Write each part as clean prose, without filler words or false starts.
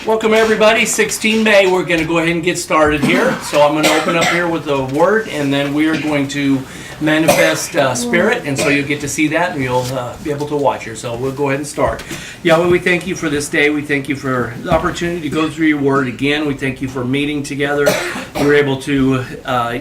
Welcome everybody, 16 May. We're going to go ahead and get started here. So I'm going to open up here with a word, and then we are going to manifest spirit, and so you'll get to see that, and you'll be able to watch here. So we'll go ahead and start. Yahweh, we thank you for this day. We thank you for the opportunity to go through your word again. We thank you for meeting together. We were able to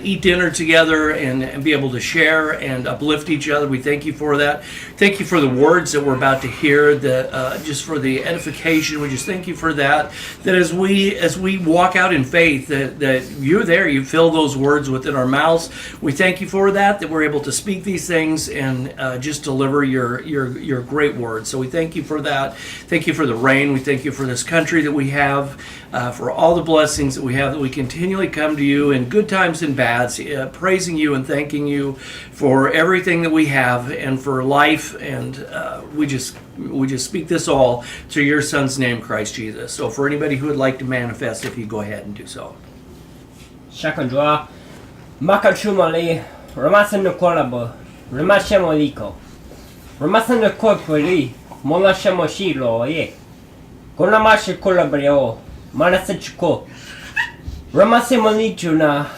eat dinner together and be able to share and uplift each other. We thank you for that. Thank you for the words that we're about to hear, just for the edification. We just thank you for that. That as we walk out in faith, that you're there, you fill those words within our mouths. We thank you for that we're able to speak these things and just deliver your great word. So we thank you for that. Thank you for the rain. We thank you for this country that we have, for all the blessings that we have, that we continually come to you in good times and bads, praising you and thanking you for everything that we have and for life. And we just speak this all through your Son's name, Christ Jesus. So for anybody who would like to manifest, if you go ahead and do so. Shakandra, Makachumali, Ramasano Kolabo, Ramashamoliko, Ramasano Korpuri, Monashamoshilo, ye, Gonamashi Kolabrio, Manasachuko, Ramasimonichuna,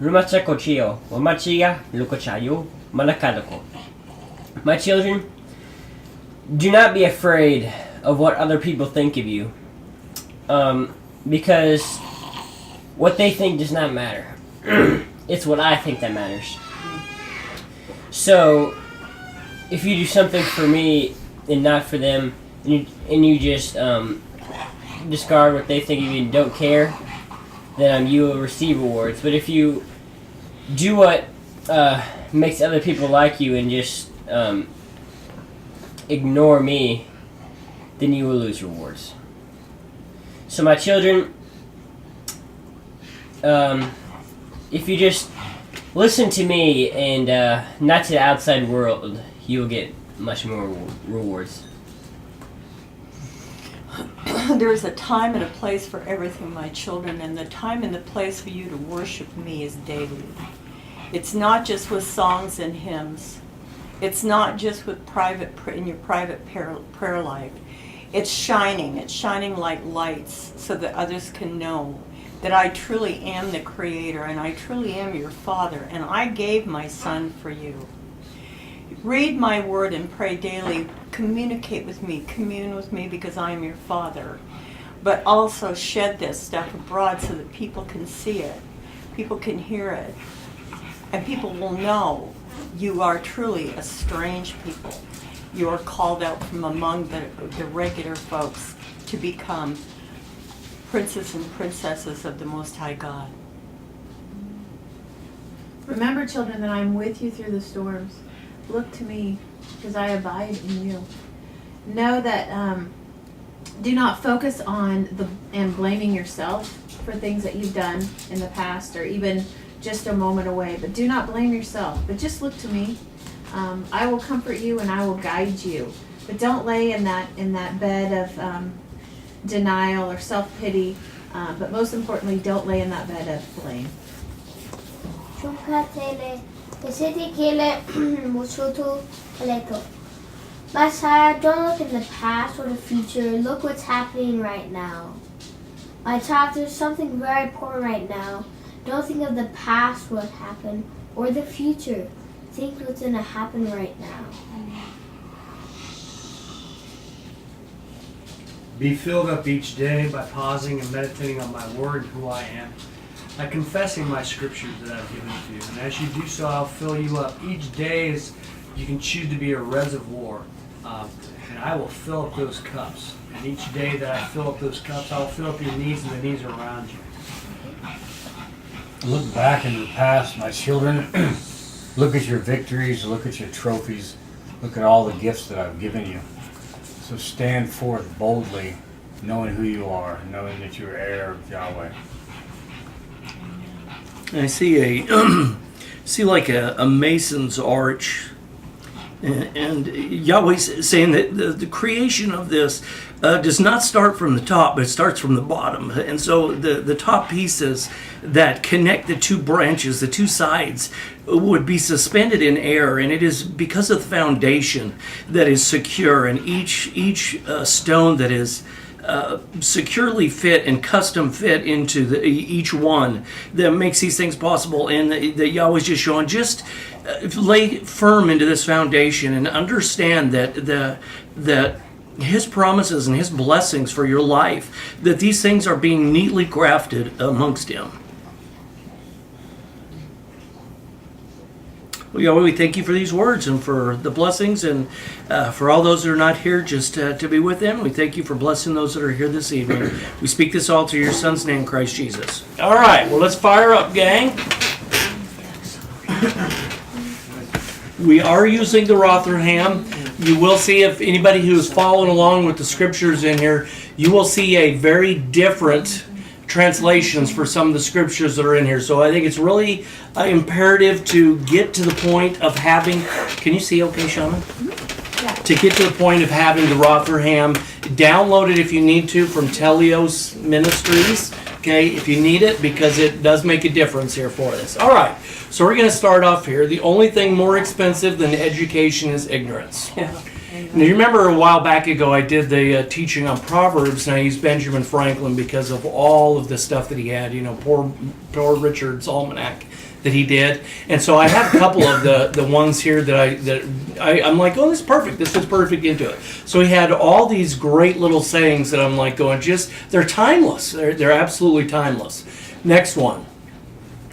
Ramachakochio, Wamachia, Lukochayo, Malakadoko. My children, do not be afraid of what other people think of you, because what they think does not matter. It's what I think that matters. So, if you do something for me and not for them, and you just discard what they think of you and don't care, then you will receive rewards. But if you do what makes other people like you and just ignore me, then you will lose rewards. So my children, if you just listen to me and not to the outside world, you will get much more rewards. There's a time and a place for everything, my children, and the time and the place for you to worship me is daily. It's not just with songs and hymns. It's not just with in your private prayer life. It's shining like lights so that others can know that I truly am the Creator and I truly am your Father, and I gave my Son for you. Read my word and pray daily. Communicate with me. Commune with me because I am your Father. But also shed this stuff abroad so that people can see it, people can hear it, and people will know you are truly a strange people. You are called out from among the regular folks to become princes and princesses of the Most High God. Remember, children, that I am with you through the storms. Look to me, because I abide in you. Know that do not focus on and blaming yourself for things that you've done in the past or even just a moment away. But do not blame yourself, but just look to me. I will comfort you and I will guide you. But don't lay in that bed of denial or self-pity. But most importantly, don't lay in that bed of blame. Messiah, don't look in the past or the future. Look what's happening right now. My child, there's something very important right now. Don't think of the past, what happened, or the future. Think what's going to happen right now. Be filled up each day by pausing and meditating on my word and who I am, by confessing my scriptures that I've given to you. And as you do so, I'll fill you up. Each day is you can choose to be a reservoir, and I will fill up those cups. And each day that I fill up those cups, I will fill up your needs and the needs around you. Look back into the past, my children. Look at your victories. Look at your trophies. Look at all the gifts that I've given you. So stand forth boldly, knowing who you are, knowing that you're heir of Yahweh. I see like a mason's arch, and Yahweh's saying that the creation of this does not start from the top, but it starts from the bottom. And so the top pieces that connect the two branches, the two sides, would be suspended in air, and it is because of the foundation that is secure, and each stone that is securely fit and custom fit into each one that makes these things possible, and that Yahweh's just showing, just lay firm into this foundation and understand that His promises and His blessings for your life, that these things are being neatly grafted amongst Him. Well, Yahweh, we thank you for these words and for the blessings, and for all those that are not here, just to be with them. We thank you for blessing those that are here this evening. We speak this all to your Son's name, Christ Jesus. All right, well, let's fire up, gang. We are using the Rotherham. You will see, if anybody who is following along with the scriptures in here, you will see a very different translations for some of the scriptures that are in here. So I think it's really imperative to get to the point of having, can you see okay, Shaman? Yeah. To get to the point of having the Rotherham. Download it if you need to from Teleios Ministries, okay, if you need it, because it does make a difference here for us. All right, so we're going to start off here. The only thing more expensive than education is ignorance. Yeah. Now, you remember a while back ago I did the teaching on Proverbs, and I used Benjamin Franklin because of all of the stuff that he had, poor Richard's Almanac that he did. And so I have a couple of the ones here that I'm like, oh, this is perfect. This fits perfect into it. So he had all these great little sayings that I'm like going, they're timeless. They're absolutely timeless. Next one.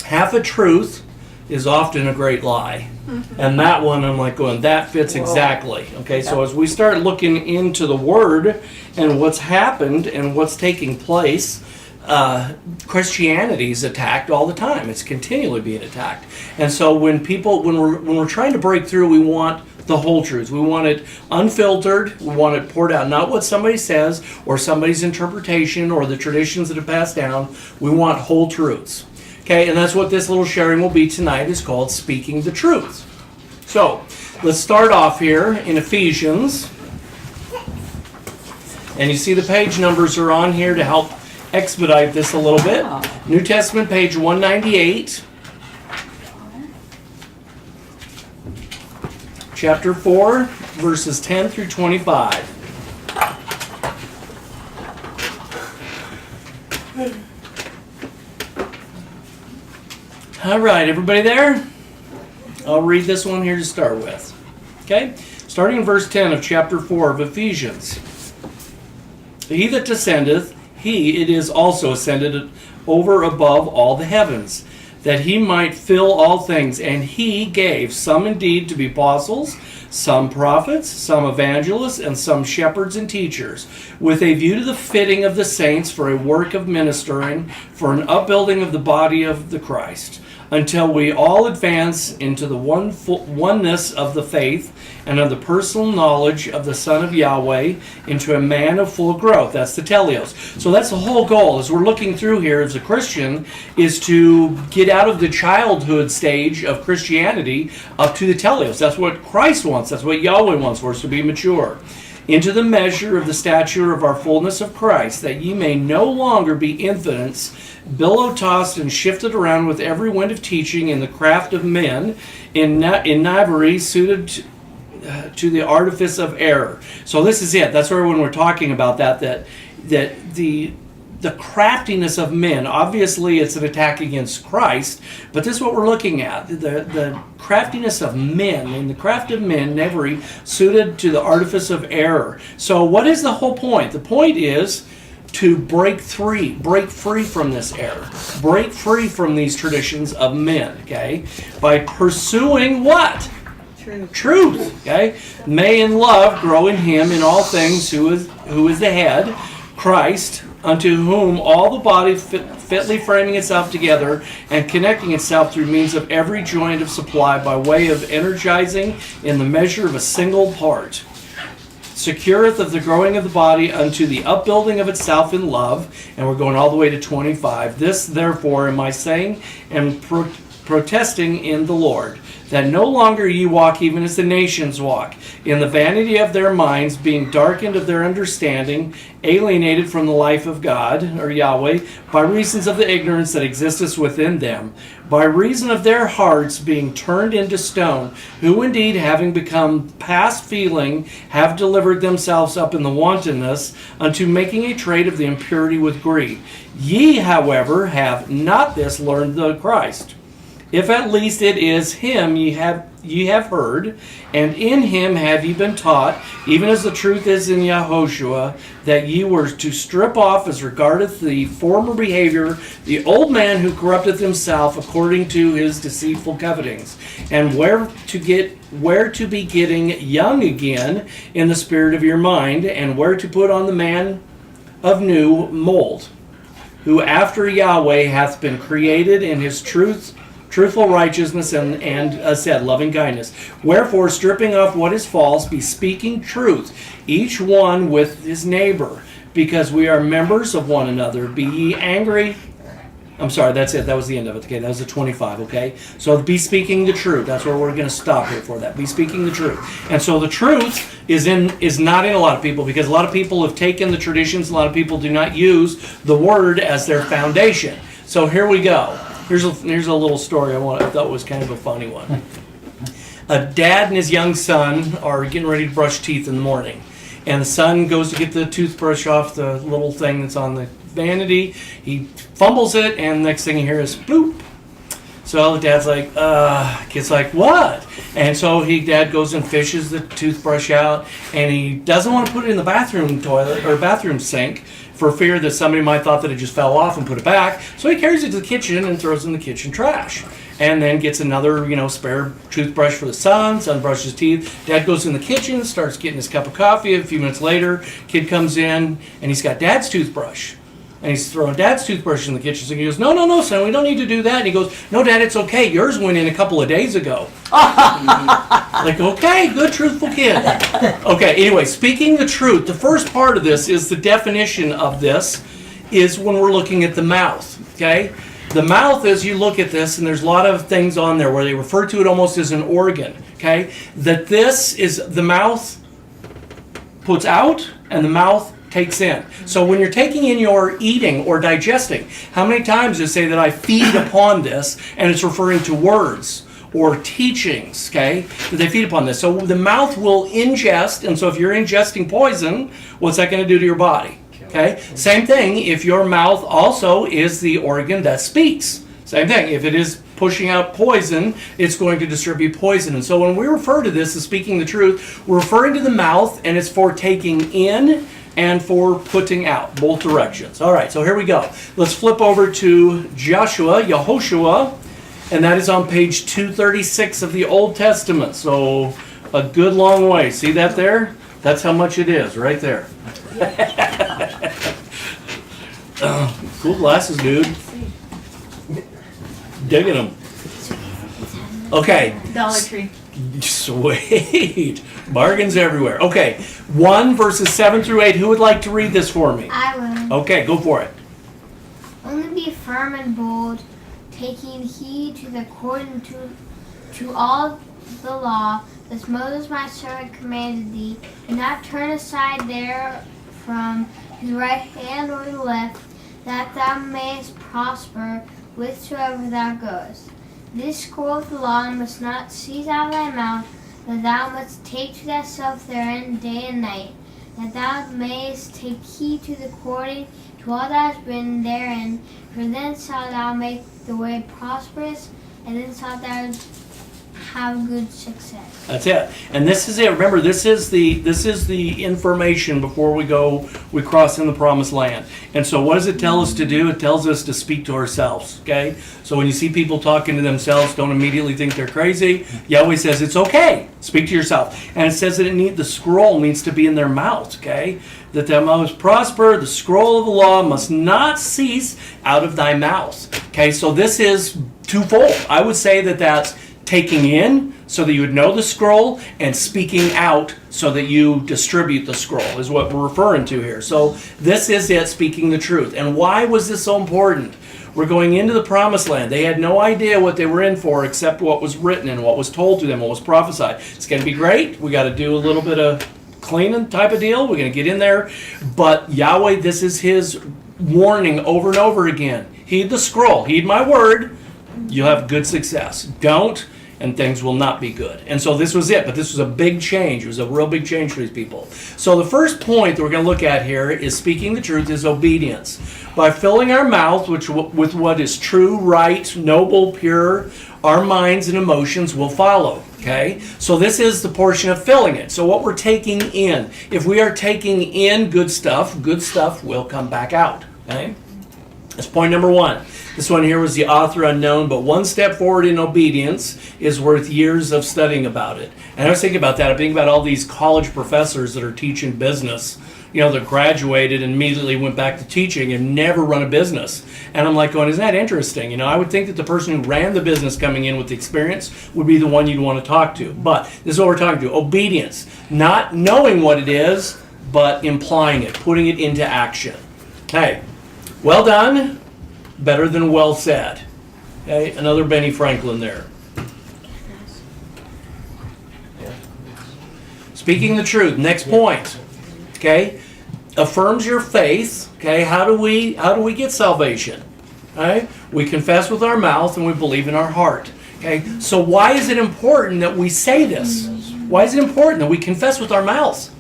Half a truth is often a great lie. And that one, I'm like going, that fits exactly. Okay, so as we start looking into the Word and what's happened and what's taking place, Christianity is attacked all the time. It's continually being attacked. And so when we're trying to break through, we want the whole truth. We want it unfiltered. We want it poured out. Not what somebody says or somebody's interpretation or the traditions that have passed down. We want whole truths. Okay, and that's what this little sharing will be tonight, is called Speaking the Truth. So, let's start off here in Ephesians. And you see the page numbers are on here to help expedite this a little bit. New Testament, page 198. Chapter 4, verses 10 through 25. All right, everybody there? I'll read this one here to start with. Okay? Starting in verse 10 of chapter 4 of Ephesians. He that descendeth, he it is also ascended over above all the heavens, that he might fill all things. And he gave some indeed to be apostles, some prophets, some evangelists, and some shepherds and teachers, with a view to the fitting of the saints for a work of ministering, for an upbuilding of the body of the Christ, until we all advance into the oneness of the faith and of the personal knowledge of the Son of Yahweh, into a man of full growth. That's the Teleios. So that's the whole goal, as we're looking through here as a Christian, is to get out of the childhood stage of Christianity up to the Teleios. That's what Christ wants. That's what Yahweh wants for us, to be mature. Into the measure of the stature of our fullness of Christ, that ye may no longer be infants, billow-tossed and shifted around with every wind of teaching in the craft of men, in knavery suited to the artifice of error. So this is it. That's where when we're talking about that the craftiness of men, obviously it's an attack against Christ, but this is what we're looking at. The craftiness of men, in the craft of men, knavery suited to the artifice of error. So what is the whole point? The point is to break free from this error, break free from these traditions of men, okay? By pursuing what? Truth, okay? May in love grow in him in all things, who is the head, Christ, unto whom all the body fitly framing itself together and connecting itself through means of every joint of supply by way of energizing in the measure of a single part, secureth of the growing of the body unto the upbuilding of itself in love. And we're going all the way to 25. This therefore am I saying and protesting in the Lord, that no longer ye walk even as the nations walk, in the vanity of their minds, being darkened of their understanding, alienated from the life of God, or Yahweh, by reasons of the ignorance that existeth within them, by reason of their hearts being turned into stone, who indeed, having become past feeling, have delivered themselves up in the wantonness unto making a trade of the impurity with greed. Ye, however, have not this learned the Christ. If at least it is him ye have heard, and in him have ye been taught, even as the truth is in Yahushua, that ye were to strip off as regardeth the former behavior, the old man who corrupteth himself according to his deceitful covetings, and where to be getting young again in the spirit of your mind, and where to put on the man of new mold, who after Yahweh hath been created in his truthful righteousness and said loving kindness. Wherefore, stripping off what is false, be speaking truth, each one with his neighbor, because we are members of one another. Be ye angry. I'm sorry, that's it. That was the end of it. Okay, that was the 25, okay? So be speaking the truth. That's where we're going to stop here for that. Be speaking the truth. And so the truth is not in a lot of people, because a lot of people have taken the traditions. A lot of people do not use the word as their foundation. So here we go. Here's a little story I thought was kind of a funny one. A dad and his young son are getting ready to brush teeth in the morning. And the son goes to get the toothbrush off the little thing that's on the vanity. He fumbles it, and next thing you hear is bloop. So the dad's like, kid's like, what? And so dad goes and fishes the toothbrush out, and he doesn't want to put it in the bathroom toilet or bathroom sink for fear that somebody might thought that it just fell off and put it back. So he carries it to the kitchen and throws it in the kitchen trash. And then gets another, spare toothbrush for the son. Son brushes his teeth. Dad goes in the kitchen, starts getting his cup of coffee. A few minutes later, kid comes in, and he's got dad's toothbrush. And he's throwing dad's toothbrush in the kitchen. So he goes, no, son, we don't need to do that. And he goes, no, Dad, it's okay. Yours went in a couple of days ago. Like, okay, good, truthful kid. Okay, anyway, speaking the truth, the first part of this is the definition of this is when we're looking at the mouth, okay? The mouth, as you look at this, and there's a lot of things on there where they refer to it almost as an organ, okay? That this is the mouth puts out and the mouth takes in. So when you're taking in your eating or digesting, how many times does it say that I feed upon this, and it's referring to words or teachings, okay, that they feed upon this. So the mouth will ingest, and so if you're ingesting poison, what's that going to do to your body? Okay, same thing if your mouth also is the organ that speaks. Same thing, if it is pushing out poison, it's going to distribute poison. And so when we refer to this as speaking the truth, we're referring to the mouth, and it's for taking in and for putting out, both directions. All right, so here we go. Let's flip over to Yahushua, and that is on page 236 of the Old Testament. So a good long way. See that there? That's how much it is, right there. Cool glasses, dude. Digging them. Okay. Dollar Tree. Sweet. Bargains everywhere. Okay. 1 verses 7 through 8. Who would like to read this for me? I will. Okay, go for it. Only be firm and bold, taking heed to the according to all the law, as Moses my servant commanded thee, and not turn aside there from his right hand or the left, that thou mayest prosper whithersoever thou goest. This scroll of the law must not cease out of thy mouth, but thou must take to thyself therein day and night, that thou mayest take heed to the according to all that is written therein, for then shalt thou make the way prosperous, and then shalt thou have good success. That's it. And this is it. Remember, this is the information before we cross in the promised land. And so what does it tell us to do? It tells us to speak to ourselves, okay? So when you see people talking to themselves, don't immediately think they're crazy. Yahweh says it's okay. Speak to yourself. And it says that the scroll needs to be in their mouth, okay? That thou mayest prosper, the scroll of the law must not cease out of thy mouth. Okay, so this is twofold. I would say that that's taking in so that you would know the scroll, and speaking out so that you distribute the scroll is what we're referring to here. So this is it, speaking the truth. And why was this so important? We're going into the promised land. They had no idea what they were in for except what was written and what was told to them, what was prophesied. It's going to be great. We got to do a little bit of cleaning type of deal. We're going to get in there. But Yahweh, this is his warning over and over again. Heed the scroll. Heed my word. You'll have good success. Don't, and things will not be good. And so this was it. But this was a big change. It was a real big change for these people. So the first point that we're going to look at here is speaking the truth is obedience. By filling our mouth with what is true, right, noble, pure, our minds and emotions will follow. Okay? So this is the portion of filling it. So what we're taking in. If we are taking in good stuff will come back out. Okay? That's point number one. This one here was the author unknown, but one step forward in obedience is worth years of studying about it. And I was thinking about that. I'm thinking about all these college professors that are teaching business. You know, that graduated and immediately went back to teaching and never run a business. And I'm like going, isn't that interesting? You know, I would think that the person who ran the business coming in with the experience would be the one you'd want to talk to. But this is what we're talking to. Obedience. Not knowing what it is, but implying it, putting it into action. Okay. Well done. Better than well said. Okay. Another Benny Franklin there. Speaking the truth. Next point. Okay. Affirms your faith. Okay, how do we get salvation? Okay, we confess with our mouth and we believe in our heart. Okay, so why is it important that we say this? Why is it important that we confess with our mouths?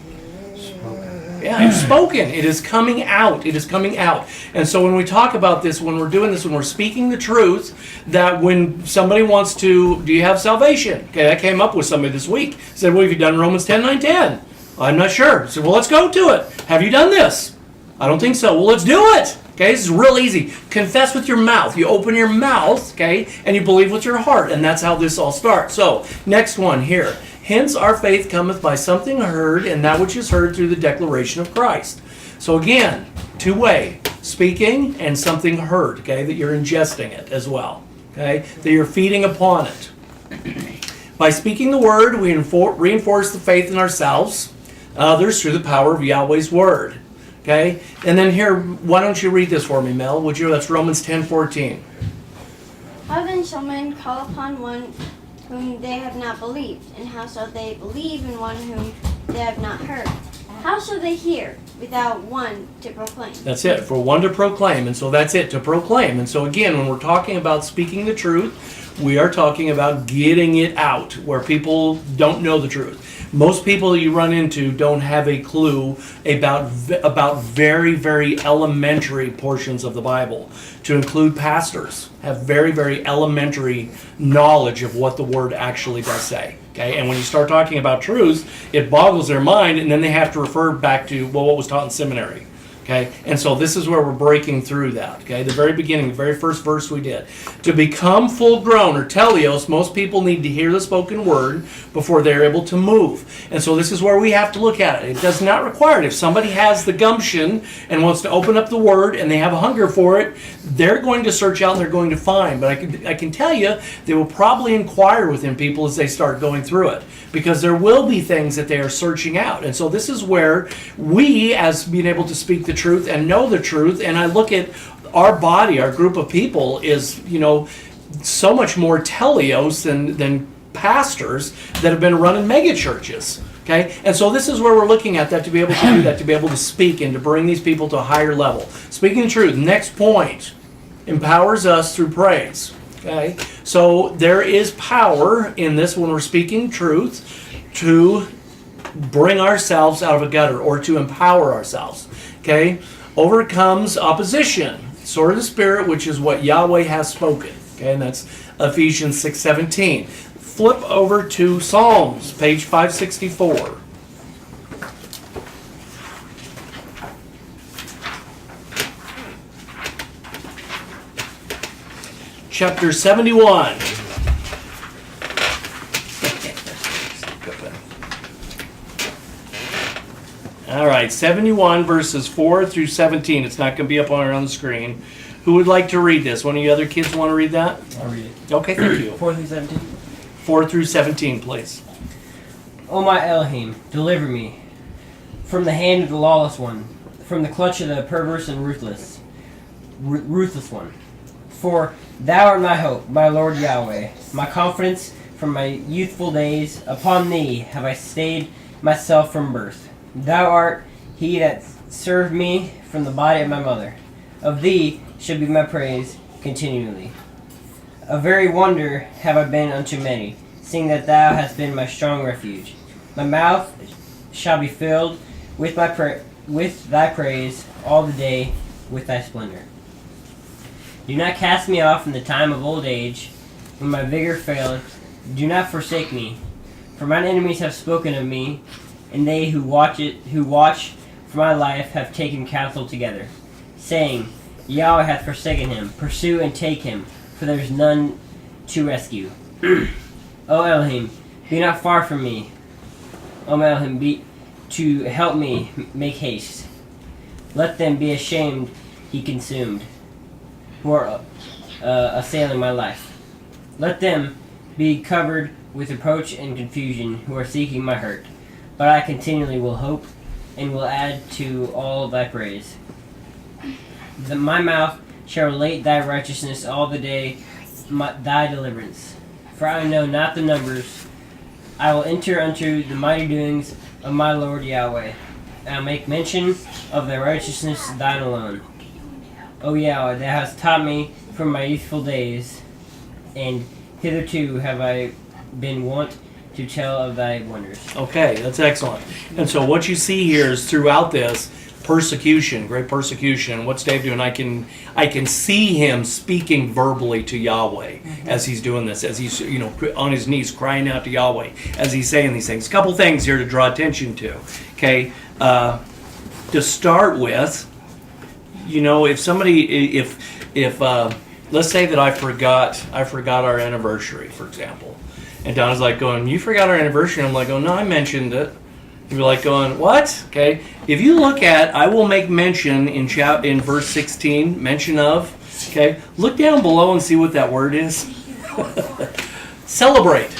Yeah, it's spoken. It is coming out. It is coming out. And so when we talk about this, when we're doing this, when we're speaking the truth, that when somebody wants to, do you have salvation? Okay, I came up with somebody this week. Said, well, have you done Romans 10:9-10? I'm not sure. I said, well, let's go to it. Have you done this? I don't think so. Well, let's do it. Okay, this is real easy. Confess with your mouth. You open your mouth, okay, and you believe with your heart. And that's how this all starts. So, next one here. Hence our faith cometh by something heard, and that which is heard through the declaration of Christ. So again, two-way. Speaking and something heard, okay, that you're ingesting it as well. Okay, that you're feeding upon it. By speaking the word, we reinforce the faith in ourselves, others through the power of Yahweh's word. Okay? And then here, why don't you read this for me, Mel? Would you? That's Romans 10:14. How then shall men call upon one whom they have not believed? And how shall they believe in one whom they have not heard? How shall they hear without one to proclaim? That's it, for one to proclaim. And so that's it, to proclaim. And so again, when we're talking about speaking the truth, we are talking about getting it out where people don't know the truth. Most people that you run into don't have a clue about very, very elementary portions of the Bible. To include pastors, have very, very elementary knowledge of what the Word actually does say. Okay, and when you start talking about truths, it boggles their mind, and then they have to refer back to, well, what was taught in seminary. Okay, and so this is where we're breaking through that. Okay, the very beginning, the very first verse we did. To become full grown, or Teleios, most people need to hear the spoken word before they're able to move. And so this is where we have to look at it. It does not require it. If somebody has the gumption and wants to open up the word and they have a hunger for it, they're going to search out and they're going to find. But I can tell you, they will probably inquire within people as they start going through it, because there will be things that they are searching out. And so this is where we, as being able to speak the truth and know the truth, and I look at our body, our group of people is, so much more Teleios than pastors that have been running mega churches. Okay? And so this is where we're looking at that, to be able to do that, to be able to speak and to bring these people to a higher level. Speaking the truth, next point, empowers us through praise. Okay? So there is power in this when we're speaking truth to bring ourselves out of a gutter or to empower ourselves. Okay? Overcomes opposition. Sword of the Spirit, which is what Yahweh has spoken. Okay? And that's Ephesians 6:17. Flip over to Psalms, page 564. Chapter 71. All right, 71 verses 4 through 17. It's not going to be up on the screen. Who would like to read this? One of you other kids want to read that? I'll read it. Okay, thank you. 4 through 17. 4 through 17, please. O my Elohim, deliver me from the hand of the lawless one, from the clutch of the perverse and ruthless one. For thou art my hope, my Lord Yahweh, my confidence from my youthful days. Upon thee have I stayed myself from birth. Thou art he that served me from the body of my mother. Of thee shall be my praise continually. A very wonder have I been unto many, seeing that thou hast been my strong refuge. My mouth shall be filled with with thy praise all the day with thy splendor. Do not cast me off in the time of old age, when my vigor faileth. Do not forsake me, for mine enemies have spoken of me, and they who watch for my life have taken counsel together, saying, Yahweh hath forsaken him. Pursue and take him, for there is none to rescue. O Elohim, be not far from me. O Elohim, be to help me make haste. Let them be ashamed, he consumed, who are assailing my life. Let them be covered with reproach and confusion, who are seeking my hurt. But I continually will hope, and will add to all thy praise. My mouth shall relate thy righteousness all the day, thy deliverance. For I know not the numbers. I will enter unto the mighty doings of my Lord Yahweh. I will make mention of thy righteousness, thine alone. O Yahweh, thou hast taught me from my youthful days, and hitherto have I been wont to tell of thy wonders. Okay, that's excellent. And so what you see here is throughout this persecution, great persecution. What's Dave doing? I can see him speaking verbally to Yahweh as he's doing this, as he's on his knees crying out to Yahweh as he's saying these things. A couple things here to draw attention to. Okay, to start with, if somebody, if let's say that I forgot our anniversary, for example, and Donna's like going, "You forgot our anniversary." I'm like, "Oh no, I mentioned it." You're like going, "What?" Okay. If you look at, I will make mention in verse 16, mention of. Okay. Look down below and see what that word is. Celebrate.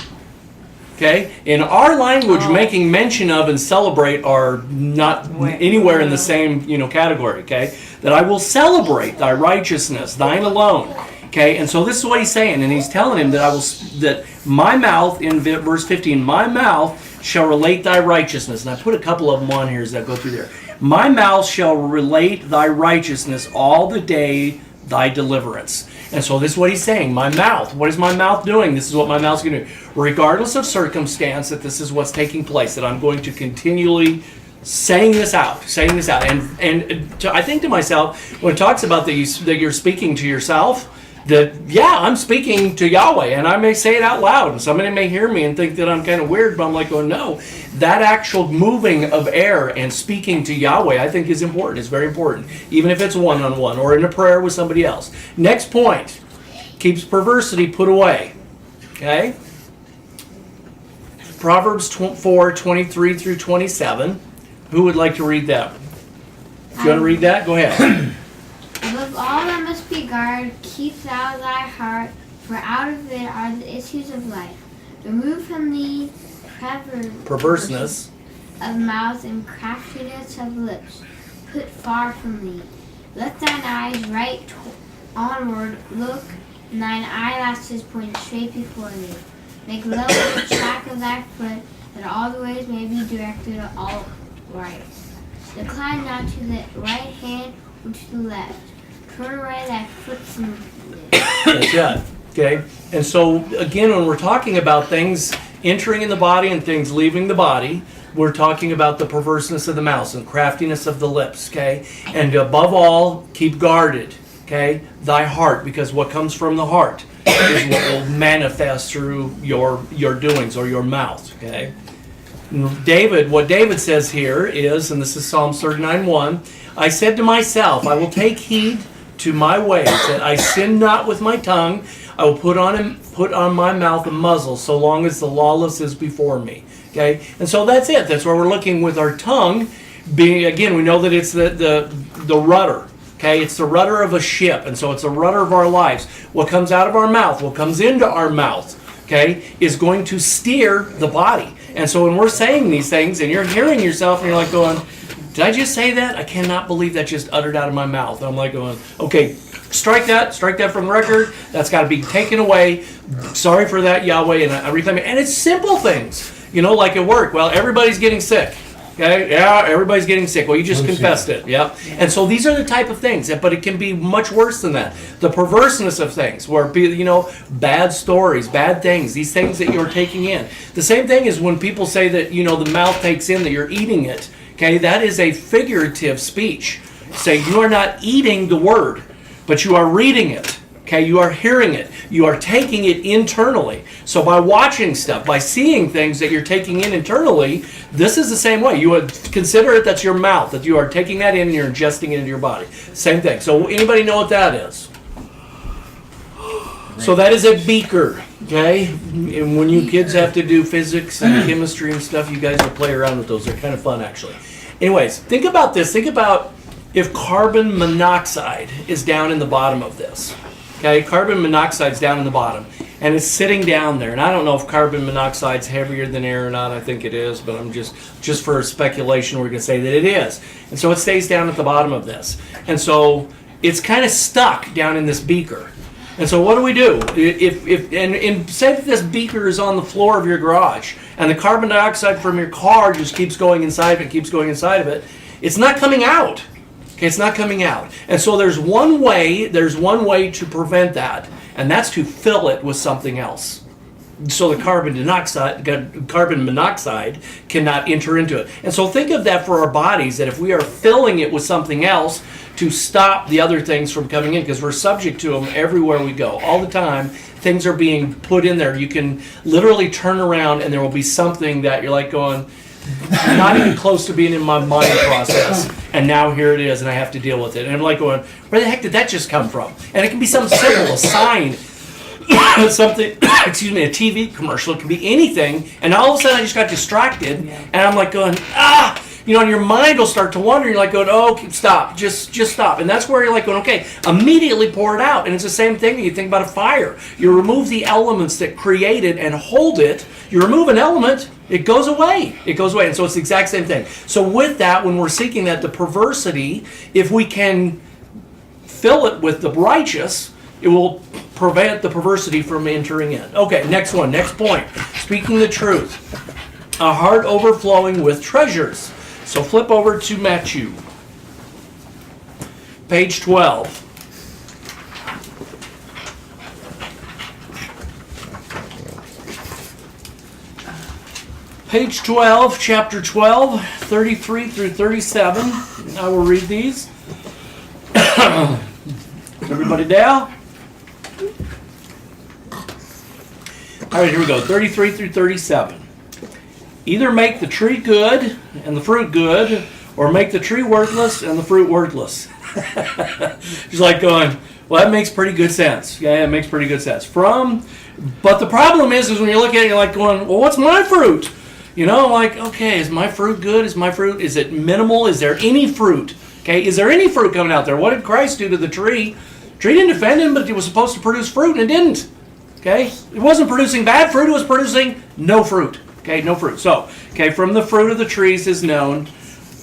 Okay. In our language, making mention of and celebrate are not anywhere in the same category. Okay. That I will celebrate thy righteousness, thine alone. Okay, and so this is what he's saying, and he's telling him that my mouth, in verse 15, my mouth shall relate thy righteousness. And I put a couple of them on here as I go through there. My mouth shall relate thy righteousness all the day, thy deliverance. And so this is what he's saying. My mouth, what is my mouth doing? This is what my mouth's going to do. Regardless of circumstance, that this is what's taking place, that I'm going to continually saying this out. And I think to myself, when it talks about that you're speaking to yourself, that, I'm speaking to Yahweh, and I may say it out loud, and somebody may hear me and think that I'm kind of weird, but I'm like, no, that actual moving of air and speaking to Yahweh, I think is important. It's very important, even if it's one-on-one or in a prayer with somebody else. Next point, keeps perversity put away. Okay? Proverbs 4:23 through 27. Who would like to read that? If you want to read that, go ahead. Above all that must be guarded, keep thou thy heart, for out of it are the issues of life. Remove from thee perverseness of mouth and craftiness of lips. Put far from thee. Let thine eyes right onward look, and thine eyelashes point straight before thee. Make level the track of thy foot, that all the ways may be directed all right. Decline not to the right hand or to the left. Turn away thy foot from it. That's it. Okay? And so, again, when we're talking about things entering in the body and things leaving the body, we're talking about the perverseness of the mouth and craftiness of the lips, okay? And above all, keep guarded, okay? Thy heart, because what comes from the heart is what will manifest through your doings or your mouth, okay? What David says here is, and this is Psalm 39:1, I said to myself, I will take heed to my ways, that I sin not with my tongue. I will put on my mouth a muzzle, so long as the lawless is before me. Okay, and so that's it. That's where we're looking with our tongue. Being, again, we know that it's the rudder. Okay, it's the rudder of a ship, and so it's the rudder of our lives. What comes out of our mouth, what comes into our mouth. okay, is going to steer the body. And so when we're saying these things and you're hearing yourself and you're like going, did I just say that? I cannot believe that just uttered out of my mouth. And I'm like going, okay, strike that from the record. That's got to be taken away. Sorry for that, Yahweh, and I reclaim it. And it's simple things, like at work. Well, everybody's getting sick. Okay, yeah, everybody's getting sick. Well, you just confessed it. Yep. And so these are the type of things, but it can be much worse than that. The perverseness of things, where, bad stories, bad things, these things that you're taking in. The same thing is when people say that, the mouth takes in, that you're eating it. Okay, that is a figurative speech. Say you are not eating the word, but you are reading it. Okay, you are hearing it. You are taking it internally. So by watching stuff, by seeing things that you're taking in internally, this is the same way. You would consider it, that's your mouth, that you are taking that in and you're ingesting it into your body. Same thing. So anybody know what that is? So that is a beaker, okay? And when you kids have to do physics and chemistry and stuff, you guys will play around with those. They're kind of fun, actually. Anyways, think about this. Think about if carbon monoxide is down in the bottom of this. Okay, carbon monoxide's down in the bottom, and it's sitting down there. And I don't know if carbon monoxide's heavier than air or not. I think it is, but I'm just for speculation, we're going to say that it is. And so it stays down at the bottom of this. And so it's kind of stuck down in this beaker. And so what do we do? If say that this beaker is on the floor of your garage, and the carbon dioxide from your car just keeps going inside of it, it's not coming out. Okay, it's not coming out. And so there's one way to prevent that, and that's to fill it with something else. So the carbon monoxide cannot enter into it. And so think of that for our bodies, that if we are filling it with something else to stop the other things from coming in, because we're subject to them everywhere we go. All the time, things are being put in there. You can literally turn around and there will be something that you're like going, not even close to being in my mind process, and now here it is, and I have to deal with it. And I'm like going, where the heck did that just come from? And it can be something simple, a sign, something, a TV commercial, it can be anything, and all of a sudden I just got distracted, and I'm like going, and your mind will start to wander. You're like going, oh, stop, just stop. And that's where you're like going, okay, immediately pour it out. And it's the same thing when you think about a fire. You remove the elements that create it and hold it. You remove an element, it goes away. It goes away. And so it's the exact same thing. So with that, when we're seeking that, the perversity, if we can fill it with the righteous, it will prevent the perversity from entering in. Okay, next one, next point. Speaking the truth. A heart overflowing with treasures. So flip over to Matthew, page 12. Page 12, chapter 12, 33 through 37. I will read these. Everybody down? All right, here we go. 33 through 37. Either make the tree good and the fruit good, or make the tree worthless and the fruit worthless. Just like going, well, that makes pretty good sense. Yeah, it makes pretty good sense. But the problem is when you look at it, you're like going, well, what's my fruit? Like, okay, is my fruit good? Is it minimal? Is there any fruit? Okay, is there any fruit coming out there? What did Christ do to the tree? The tree didn't defend him, but it was supposed to produce fruit, and it didn't. Okay, it wasn't producing bad fruit, it was producing no fruit. Okay, no fruit. So, from the fruit of the trees is known.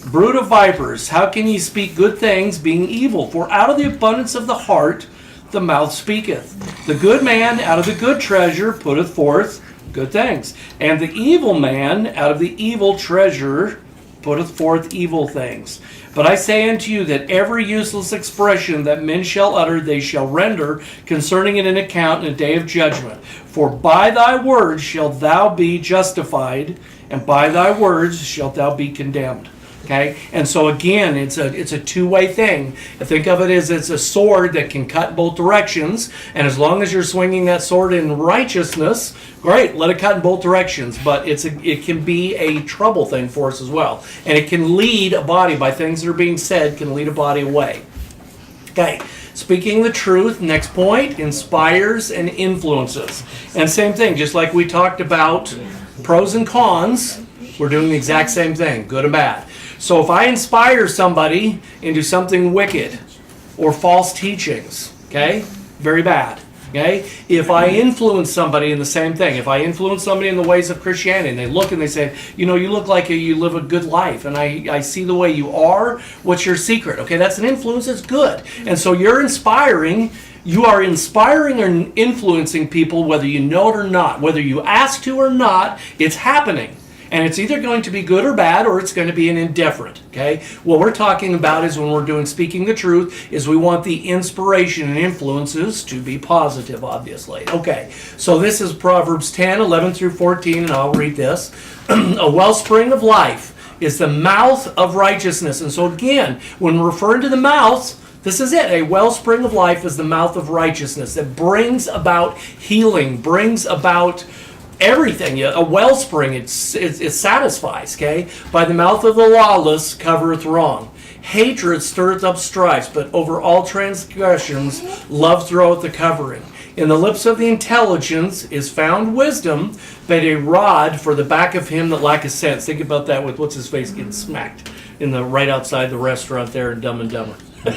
Brood of vipers, how can ye speak good things, being evil? For out of the abundance of the heart the mouth speaketh. The good man out of the good treasure putteth forth good things. And the evil man out of the evil treasure putteth forth evil things. But I say unto you that every useless expression that men shall utter, they shall render concerning it an account in a day of judgment. For by thy words shalt thou be justified, and by thy words shalt thou be condemned. Okay? And so again, it's a two-way thing. Think of it as it's a sword that can cut both directions, and as long as you're swinging that sword in righteousness, great, let it cut in both directions. But it can be a trouble thing for us as well. And it can lead a body, by things that are being said, can lead a body away. Okay, speaking the truth, next point, inspires and influences. And same thing, just like we talked about pros and cons, we're doing the exact same thing, good and bad. So if I inspire somebody into something wicked or false teachings, okay, very bad. Okay? If I influence somebody in the same thing, if I influence somebody in the ways of Christianity, and they look and they say, you know, you look like you live a good life, and I see the way you are, what's your secret? Okay, that's an influence, it's good. And so you are inspiring and influencing people whether you know it or not. Whether you ask to or not, it's happening. And it's either going to be good or bad, or it's going to be an indifferent. Okay? What we're talking about is when we're doing speaking the truth, is we want the inspiration and influences to be positive, obviously. Okay, so this is Proverbs 10, 11 through 14, and I'll read this. A wellspring of life is the mouth of righteousness. And so again, when we're referring to the mouth, this is it. A wellspring of life is the mouth of righteousness. It brings about healing, brings about everything. A wellspring, it satisfies, okay? By the mouth of the lawless covereth wrong. Hatred stirreth up strifes, but over all transgressions love throweth the covering. In the lips of the intelligent is found wisdom, but a rod for the back of him that lacketh sense. Think about that with what's his face getting smacked in the right outside the restaurant there in Dumb and Dumber. A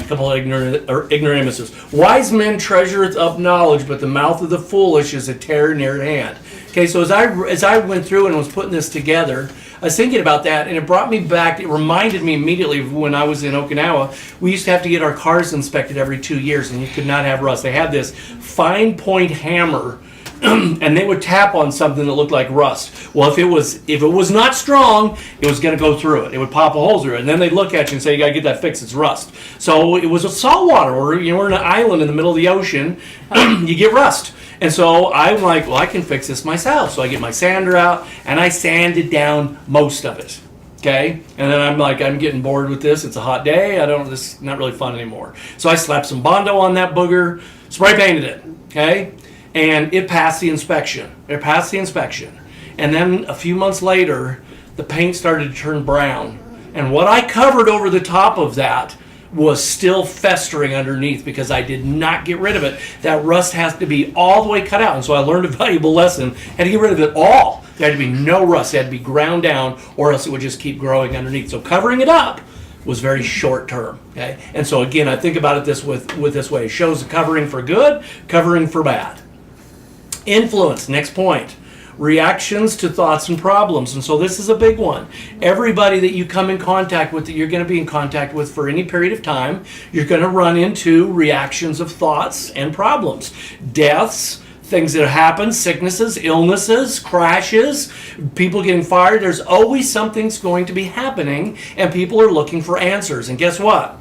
couple of ignoramuses. Wise men treasureth up knowledge, but the mouth of the foolish is a terror near at hand. Okay, so as I went through and was putting this together, I was thinking about that, and it brought me back. It reminded me immediately of when I was in Okinawa. We used to have to get our cars inspected every 2 years, and you could not have rust. They had this fine point hammer, and they would tap on something that looked like rust. Well, if it was not strong, it was going to go through it. It would pop a hole through it, and then they'd look at you and say, "You got to get that fixed. It's rust." So it was a saltwater, or we're in an island in the middle of the ocean. You get rust, and so I'm like, "Well, I can fix this myself." So I get my sander out, and I sanded down most of it. Okay, and then I'm like, I'm getting bored with this. It's a hot day. This is not really fun anymore. So I slapped some Bondo on that booger, spray painted it. Okay. And it passed the inspection. And then a few months later, the paint started to turn brown. And what I covered over the top of that was still festering underneath because I did not get rid of it. That rust has to be all the way cut out. And so I learned a valuable lesson. I had to get rid of it all. There had to be no rust. It had to be ground down, or else it would just keep growing underneath. So covering it up was very short term. Okay? And so again, I think about it this way. It shows the covering for good, covering for bad. Influence, next point. Reactions to thoughts and problems. And so this is a big one. Everybody that you come in contact with, that you're going to be in contact with for any period of time, you're going to run into reactions of thoughts and problems. Deaths, things that happen, sicknesses, illnesses, crashes, people getting fired. There's always something's going to be happening, and people are looking for answers. And guess what?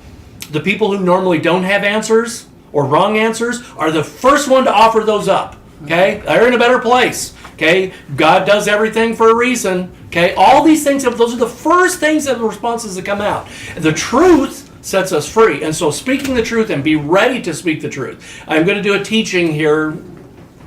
The people who normally don't have answers or wrong answers are the first one to offer those up. Okay, they're in a better place. Okay, God does everything for a reason. Okay, all these things, those are the first things that the responses that come out. The truth sets us free. And so speaking the truth and be ready to speak the truth. I'm going to do a teaching here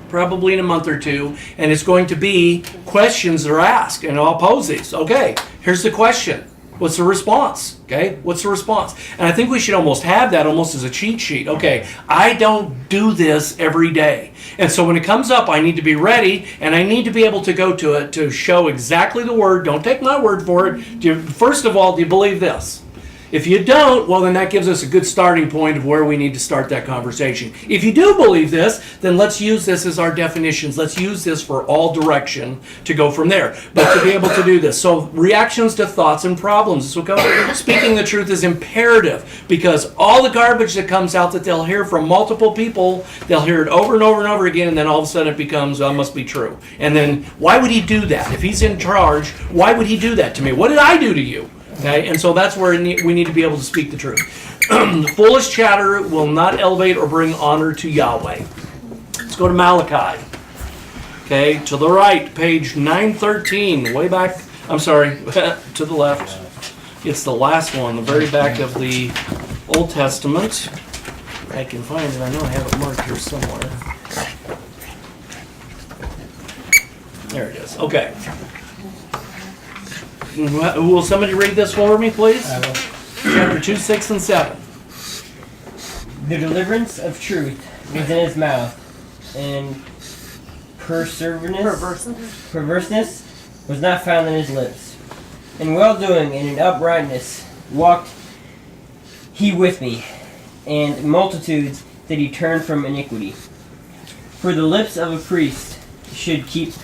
probably in a month or two, and it's going to be questions that are asked, and I'll pose these. Okay, here's the question. What's the response? Okay, what's the response? And I think we should almost have that almost as a cheat sheet. Okay, I don't do this every day. And so when it comes up, I need to be ready, and I need to be able to go to it to show exactly the word. Don't take my word for it. First of all, do you believe this? If you don't, well, then that gives us a good starting point of where we need to start that conversation. If you do believe this, then let's use this as our definitions. Let's use this for all direction to go from there. But to be able to do this. So reactions to thoughts and problems. So speaking the truth is imperative, because all the garbage that comes out that they'll hear from multiple people, they'll hear it over and over and over again, and then all of a sudden it becomes, must be true. And then why would he do that? If he's in charge, why would he do that to me? What did I do to you? Okay, and so that's where we need to be able to speak the truth. The foolish chatter will not elevate or bring honor to Yahweh. Let's go to Malachi. Okay, to the right, page 913, way back. I'm sorry, to the left. It's the last one, the very back of the Old Testament. I can find it. I know I have it marked here somewhere. There it is. Okay. Will somebody read this for me, please? I will. Chapter 2, 6, and 7. The deliverance of truth was in his mouth, and perverseness was not found in his lips. In well-doing and in uprightness walked he with me, and multitudes that he turn from iniquity. For the lips of a priest should keep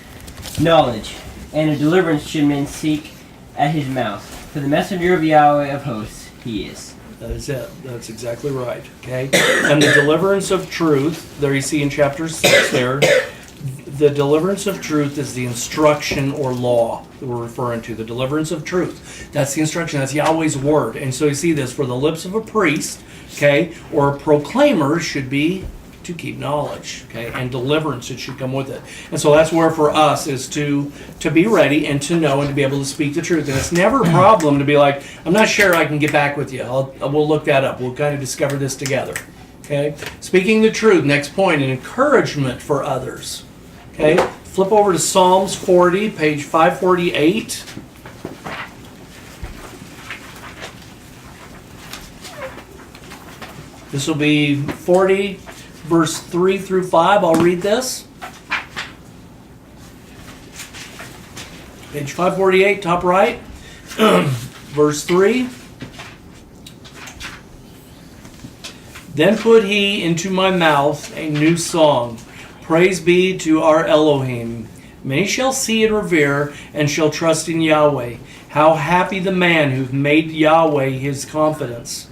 knowledge, and a deliverance should men seek at his mouth. For the messenger of Yahweh of hosts he is. That is it. That's exactly right. Okay? And the deliverance of truth, there you see in chapter 6 there, the deliverance of truth is the instruction or law that we're referring to. The deliverance of truth. That's the instruction. That's Yahweh's word. And so you see this, for the lips of a priest, okay, or a proclaimer should be to keep knowledge, okay, and deliverance, it should come with it. And so that's where for us is to be ready and to know and to be able to speak the truth. And it's never a problem to be like, I'm not sure I can get back with you. We'll look that up. We'll kind of discover this together. Okay, speaking the truth. Next point, an encouragement for others. Okay, flip over to Psalms 40, page 548. This will be 40, verse 3 through 5. I'll read this. Page 548, top right. Verse 3. Then put he into my mouth a new song. Praise be to our Elohim. Many shall see and revere, and shall trust in Yahweh. How happy the man who made Yahweh his confidence,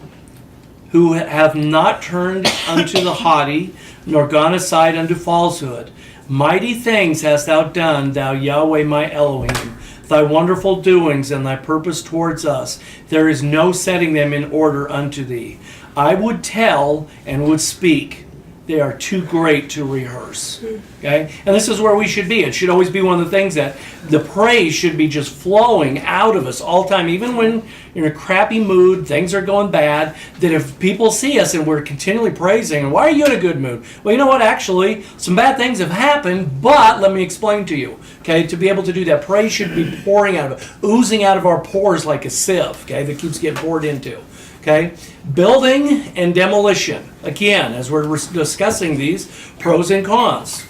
who hath not turned unto the haughty, nor gone aside unto falsehood. Mighty things hast thou done, thou Yahweh my Elohim. Thy wonderful doings and thy purpose towards us, there is no setting them in order unto thee. I would tell and would speak. They are too great to rehearse. Okay? And this is where we should be. It should always be one of the things that the praise should be just flowing out of us all the time. Even when you're in a crappy mood, things are going bad, that if people see us and we're continually praising, why are you in a good mood? Well, you know what? Actually, some bad things have happened, but let me explain to you. Okay? To be able to do that, praise should be pouring out of it, oozing out of our pores like a sieve, okay, that keeps getting poured into. Okay, building and demolition. Again, as we're discussing these, pros and cons.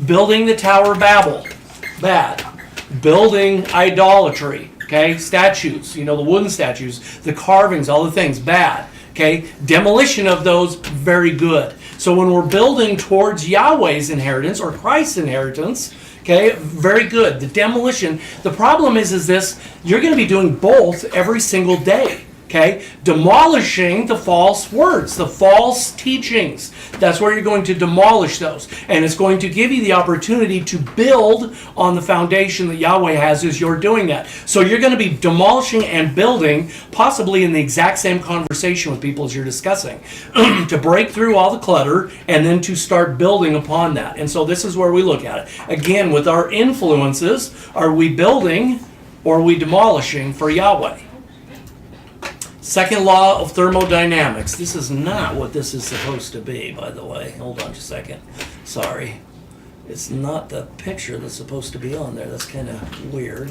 Building the Tower of Babel, bad. Building idolatry, okay, statues, the wooden statues, the carvings, all the things, bad. Okay, demolition of those, very good. So when we're building towards Yahweh's inheritance or Christ's inheritance, okay, very good. The demolition, the problem is this, you're going to be doing both every single day. Okay, demolishing the false words, the false teachings. That's where you're going to demolish those. And it's going to give you the opportunity to build on the foundation that Yahweh has as you're doing that. So you're going to be demolishing and building, possibly in the exact same conversation with people as you're discussing, to break through all the clutter and then to start building upon that. And so this is where we look at it. Again, with our influences, are we building or are we demolishing for Yahweh? Second law of thermodynamics. This is not what this is supposed to be, by the way. Hold on just a second. Sorry. It's not the picture that's supposed to be on there. That's kind of weird.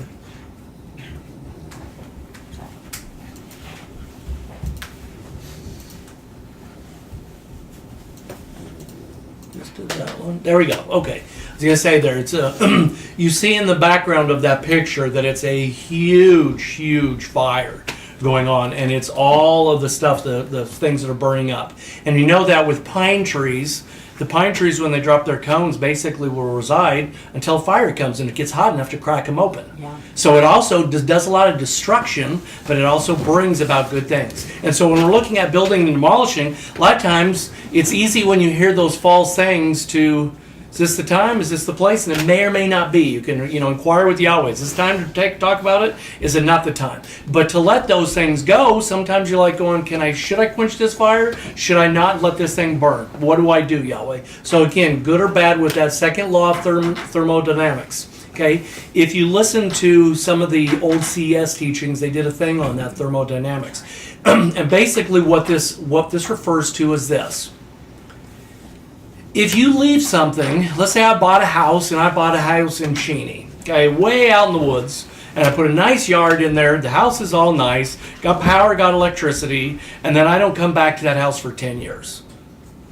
Just did that one. There we go. Okay. I was going to say there, it's a, you see in the background of that picture that it's a huge, huge fire going on, and it's all of the stuff, the things that are burning up. And you know that with pine trees, the pine trees, when they drop their cones, basically will reside until fire comes and it gets hot enough to crack them open. Yeah. So it also does a lot of destruction, but it also brings about good things. And so when we're looking at building and demolishing, a lot of times it's easy when you hear those false things to, is this the time? Is this the place? And it may or may not be. You can, inquire with Yahweh. Is this time to talk about it? Is it not the time? But to let those things go, sometimes you're like going, should I quench this fire? Should I not let this thing burn? What do I do, Yahweh? So again, good or bad with that second law of thermodynamics. Okay, if you listen to some of the old CES teachings, they did a thing on that thermodynamics. And basically what this refers to is this. If you leave something, let's say I bought a house and I bought a house in Cheney, okay, way out in the woods, and I put a nice yard in there, the house is all nice, got power, got electricity, and then I don't come back to that house for 10 years.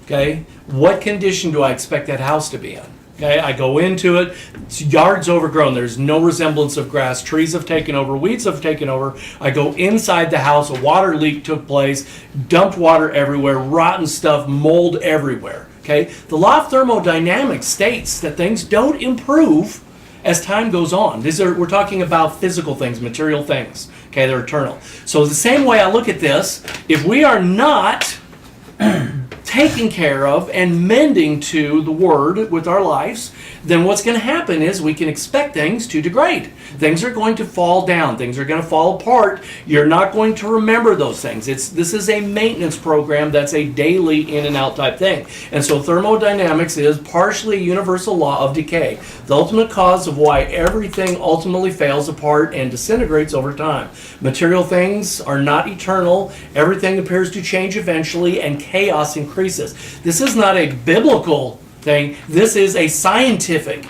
Okay, what condition do I expect that house to be in? Okay, I go into it, it's yards overgrown. There's no resemblance of grass. Trees have taken over, weeds have taken over. I go inside the house, a water leak took place, dumped water everywhere, rotten stuff, mold everywhere. Okay, the law of thermodynamics states that things don't improve as time goes on. We're talking about physical things, material things. Okay, they're eternal. So the same way I look at this, if we are not taking care of and mending to the Word with our lives, then what's going to happen is we can expect things to degrade. Things are going to fall down. Things are going to fall apart. You're not going to remember those things. This is a maintenance program that's a daily in and out type thing. And so thermodynamics is partially a universal law of decay, the ultimate cause of why everything ultimately fails apart and disintegrates over time. Material things are not eternal. Everything appears to change eventually, and chaos increases. This is not a biblical thing. This is a scientific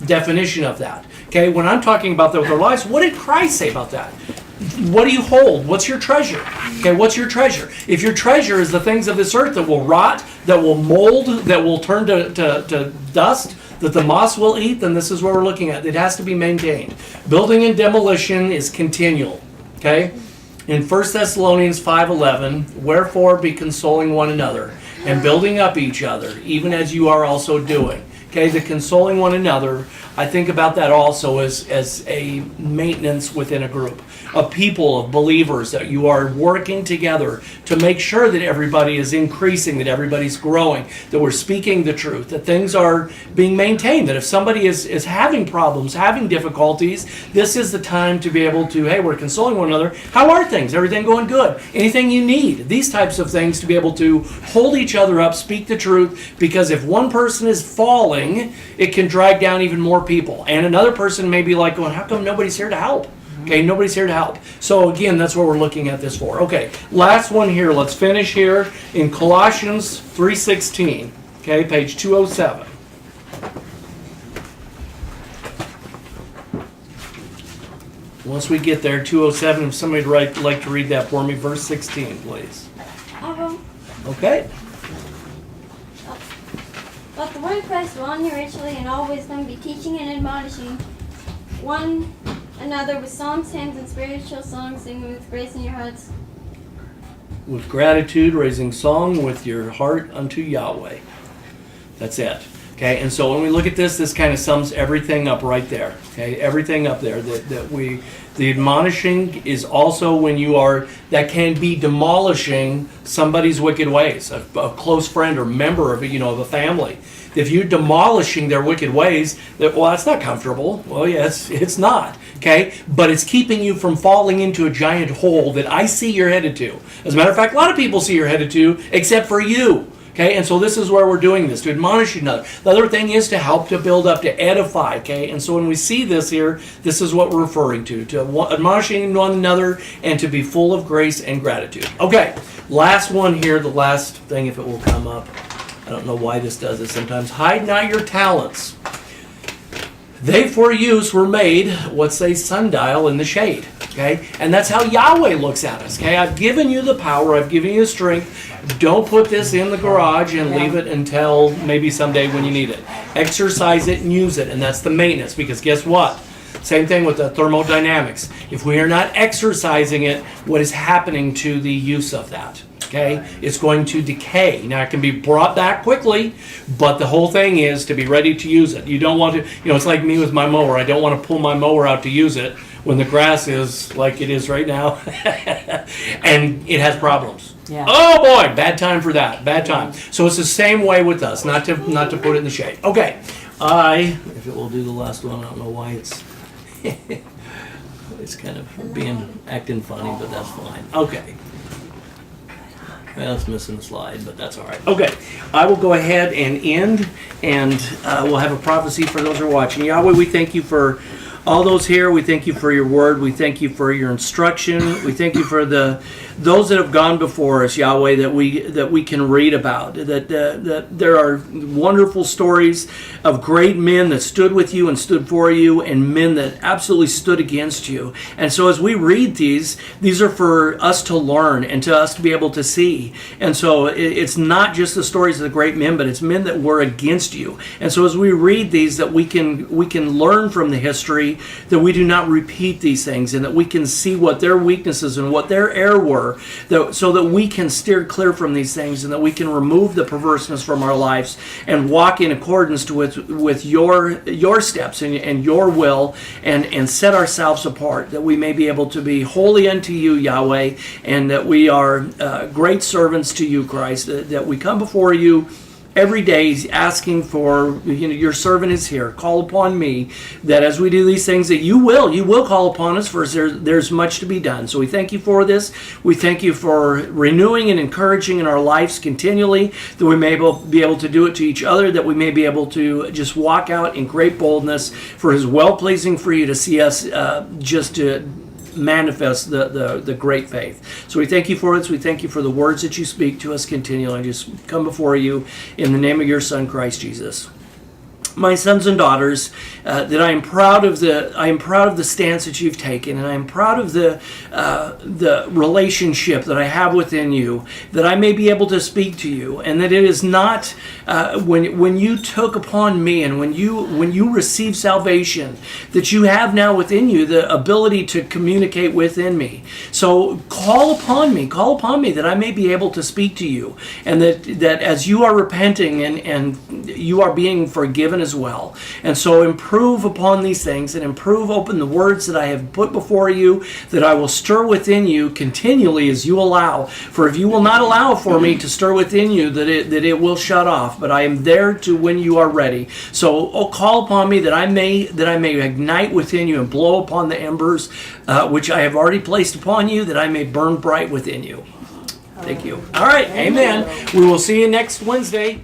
definition of that. Okay, when I'm talking about that with our lives, what did Christ say about that? What do you hold? What's your treasure? Okay, what's your treasure? If your treasure is the things of this earth that will rot, that will mold, that will turn to dust, that the moss will eat, then this is what we're looking at. It has to be maintained. Building and demolition is continual. Okay? In 1 Thessalonians 5:11, wherefore be consoling one another and building up each other, even as you are also doing. Okay, the consoling one another, I think about that also as a maintenance within a group, of people, of believers, that you are working together to make sure that everybody is increasing, that everybody's growing, that we're speaking the truth, that things are being maintained, that if somebody is having problems, having difficulties, this is the time to be able to, hey, we're consoling one another. How are things? Everything going good? Anything you need? These types of things to be able to hold each other up, speak the truth, because if one person is falling, it can drag down even more people. And another person may be like going, how come nobody's here to help? Okay, nobody's here to help. So again, that's what we're looking at this for. Okay, last one here. Let's finish here in Colossians 3:16. Okay, page 207. Once we get there, 207, if somebody would like to read that for me, verse 16, please. Okay. Let the word of Christ dwell in you richly in all wisdom, be teaching and admonishing one another with psalms, hymns, and spiritual songs, singing with grace in your hearts. With gratitude, raising song with your heart unto Yahweh. That's it. Okay, and so when we look at this kind of sums everything up right there. Okay, everything up there the admonishing is also when you are, that can be demolishing somebody's wicked ways, a close friend or member of a family. If you're demolishing their wicked ways, that's not comfortable. Well, yes, it's not. Okay, but it's keeping you from falling into a giant hole that I see you're headed to. As a matter of fact, a lot of people see you're headed to, except for you. Okay, and so this is where we're doing this, to admonish another. The other thing is to help, to build up, to edify. Okay, and so when we see this here, this is what we're referring to admonishing one another and to be full of grace and gratitude. Okay, last one here, the last thing, if it will come up. I don't know why this does it sometimes. Hide not your talents. They for use were made, what's a sundial in the shade. Okay, and that's how Yahweh looks at us. Okay, I've given you the power, I've given you the strength. Don't put this in the garage and leave it until maybe someday when you need it. Exercise it and use it, and that's the maintenance, because guess what? Same thing with the thermodynamics. If we are not exercising it, what is happening to the use of that? Okay, it's going to decay. Now it can be brought back quickly, but the whole thing is to be ready to use it. You don't want to, it's like me with my mower. I don't want to pull my mower out to use it when the grass is like it is right now and it has problems. Yeah. Oh boy, bad time for that. Bad time. So it's the same way with us, not to put it in the shade. Okay, if it will do the last one, I don't know why it's it's kind of acting funny, but that's fine. Okay. Well, it's missing a slide, but that's all right. Okay, I will go ahead and end, and we'll have a prophecy for those who are watching. Yahweh, we thank you for all those here. We thank you for your word. We thank you for your instruction. We thank you for the those that have gone before us, Yahweh, that we can read about. That there are wonderful stories of great men that stood with you and stood for you, and men that absolutely stood against you. And so as we read these are for us to learn and to us to be able to see. And so it's not just the stories of the great men, but it's men that were against you. And so as we read these, that we can learn from the history, that we do not repeat these things, and that we can see what their weaknesses and what their error were, so that we can steer clear from these things, and that we can remove the perverseness from our lives and walk in accordance with your steps and your will, and set ourselves apart, that we may be able to be holy unto you, Yahweh, and that we are great servants to you, Christ, that we come before you every day asking for, your servant is here, call upon me, that as we do these things, that you will call upon us, for there's much to be done. So we thank you for this. We thank you for renewing and encouraging in our lives continually, that we may be able to do it to each other, that we may be able to just walk out in great boldness, for it is well-pleasing for you to see us just to manifest the great faith. So we thank you for it. We thank you for the words that you speak to us continually. I just come before you in the name of your Son, Christ Jesus. My sons and daughters, that I am proud of the stance that you've taken, and I am proud of the relationship that I have within you, that I may be able to speak to you, and that it is not when you took upon me, and when you received salvation, that you have now within you the ability to communicate within me. So call upon me that I may be able to speak to you, and that as you are repenting and you are being forgiven as well. And so improve upon these things, and open the words that I have put before you, that I will stir within you continually as you allow. For if you will not allow for me to stir within you, that it will shut off. But I am there to when you are ready. So call upon me that I may ignite within you and blow upon the embers which I have already placed upon you, that I may burn bright within you. Thank you. All right. Amen. We will see you next Wednesday.